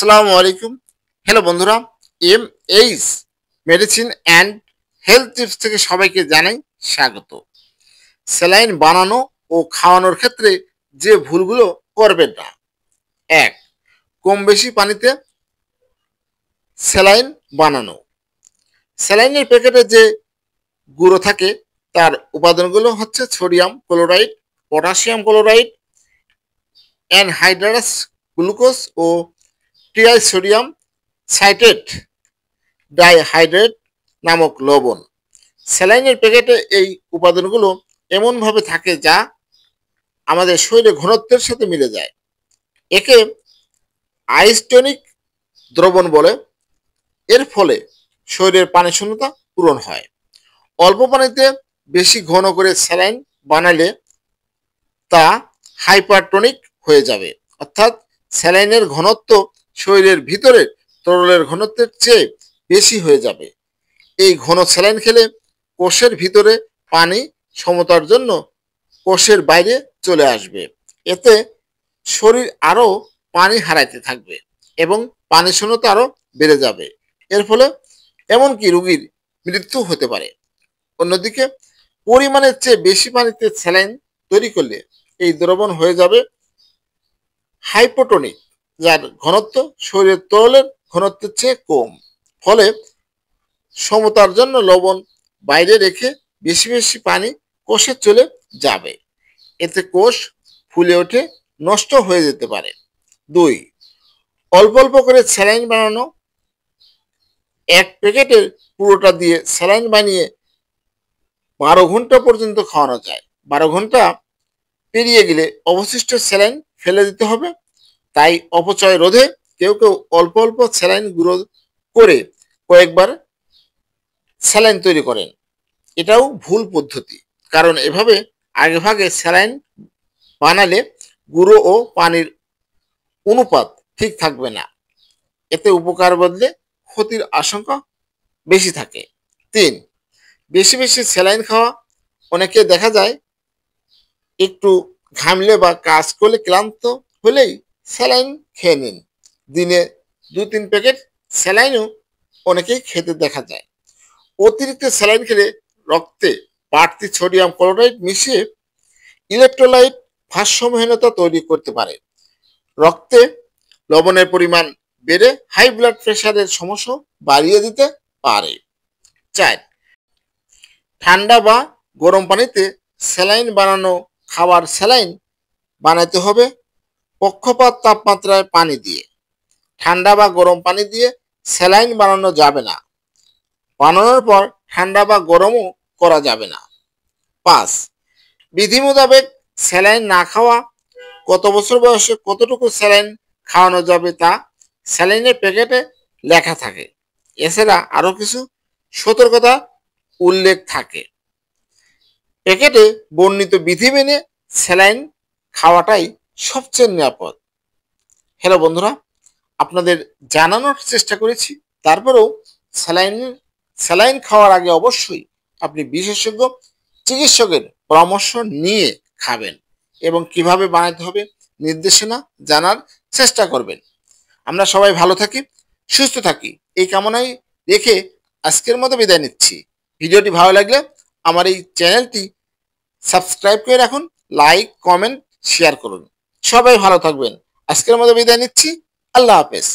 আসসালামু আলাইকুম। হ্যালো বন্ধুরা, H medicine and health tips থেকে সবাইকে জানাই স্বাগত। স্যালাইন বানানো ও খাওয়ানোর ক্ষেত্রে যে ভুলগুলো করবেন না। ১. কম বেশি পানিতে স্যালাইন বানানো। স্যালাইনের প্যাকেটে যে গুঁড়ো থাকে তার উপাদানগুলো হচ্ছে sodium chloride, potassium chloride, anhydrous glucose ও ট্রাইসোডিয়াম সাইট্রেট ডাইহাইড্রেট নামক লবণ। স্যালাইনের প্যাকেটে এই উপাদানগুলো এমনভাবে থাকে যা আমাদের শরীরে ঘনত্বের সাথে মিলে যায়। একে আইসটনিক দ্রবণ বলে। এর ফলে শরীরের পানি শূন্যতা পূরণ হয়। অল্প পানিতে বেশি ঘন করে স্যালাইন বানালে তা হাইপারটনিক হয়ে যাবে, অর্থাৎ স্যালাইনের ঘনত্ব শরীরের ভিতরের তরলের ঘনত্বের চেয়ে বেশি হয়ে যাবে। এই ঘন স্যালাইন খেলে কোষের ভিতরে পানি সমতার জন্য কোষের বাইরে চলে আসবে। এতে শরীর আরও পানি হারাইতে থাকবে এবং পানি শূন্যতা আরও বেড়ে যাবে। এর ফলে এমনকি রোগীর মৃত্যু হতে পারে। অন্যদিকে পরিমাণের চেয়ে বেশি পানিতে স্যালাইন তৈরি করলে এই দ্রবণ হয়ে যাবে হাইপোটনিক, যার ঘনত্ব শরীরের তরলের ঘনত্বের চেয়ে কম। ফলে সমতার জন্য লবণ বাইরে রেখে বেশি বেশি পানি কোষে চলে যাবে। এতে কোষ ফুলে ওঠে, নষ্ট হয়ে যেতে পারে। ২. অল্প অল্প করে স্যালাইন বানানো। এক প্যাকেটের পুরোটা দিয়ে স্যালাইন বানিয়ে 12 ঘন্টা পর্যন্ত খাওয়ানো যায়। 12 ঘন্টা পেরিয়ে গেলে অবশিষ্ট স্যালাইন ফেলে দিতে হবে। তাই অপচয় রোধে কেউ কেউ অল্প অল্প স্যালাইন গুঁড়ো করে কয়েকবার স্যালাইন তৈরি করেন। এটাও ভুল পদ্ধতি, কারণ এভাবে আগেভাগে স্যালাইন বানালে গুঁড়ো ও পানির অনুপাত ঠিক থাকবে না। এতে উপকার বদলে ক্ষতির আশঙ্কা বেশি থাকে। ৩. বেশি বেশি স্যালাইন খাওয়া। অনেকে দেখা যায় একটু ঘামলে বা কাজ করলে ক্লান্ত হলেই স্যালাইন খেয়ে নিন। দিনে ২-৩ প্যাকেট স্যালাইনও অনেকেই খেতে দেখা যায়। অতিরিক্ত স্যালাইন খেলে রক্তে বাড়তি সোডিয়াম ক্লোরাইড মিশিয়ে ইলেকট্রোলাইট ভারসাম্যহীনতা তৈরি করতে পারে। রক্তে লবণের পরিমাণ বেড়ে হাই ব্লাড প্রেশারের সমস্যা বাড়িয়ে দিতে পারে। ৪. ঠান্ডা বা গরম পানিতে স্যালাইন বানানো। খাবার স্যালাইন বানাতে হবে পক্ষপাত তাপমাত্রায় পানি দিয়ে। ঠান্ডা বা গরম পানি দিয়ে স্যালাইন বানানো যাবে না। বানানোর পর ঠান্ডা বা গরমও করা যাবে না। ৫. বিধি মোতাবেক স্যালাইন না খাওয়া। কত বছর বয়সে কতটুকু স্যালাইন খাওয়ানো যাবে তা স্যালাইনের প্যাকেটে লেখা থাকে। এছাড়া আরও কিছু সতর্কতা উল্লেখ থাকে। প্যাকেটে বর্ণিত বিধি মেনে স্যালাইন খাওয়াটাই সবচেয়ে নিরাপদ। হ্যালো বন্ধুরা, আপনাদের জানানোর চেষ্টা করেছি। তারপরেও স্যালাইন খাওয়ার আগে অবশ্যই আপনি বিশেষজ্ঞ চিকিৎসকের পরামর্শ নিয়ে খাবেন এবং কিভাবে বানাতে হবে নির্দেশনা জানার চেষ্টা করবেন। আমরা সবাই ভালো থাকি, সুস্থ থাকি, এই কামনায় রেখে আজকের মতো বিদায় নিচ্ছি। ভিডিওটি ভালো লাগলে আমার এই চ্যানেলটি সাবস্ক্রাইব করে রাখুন, লাইক, কমেন্ট, শেয়ার করুন। সবাই ভালো থাকবেন। আজকের মতো বিদায় নিচ্ছি। আল্লাহ হাফেজ।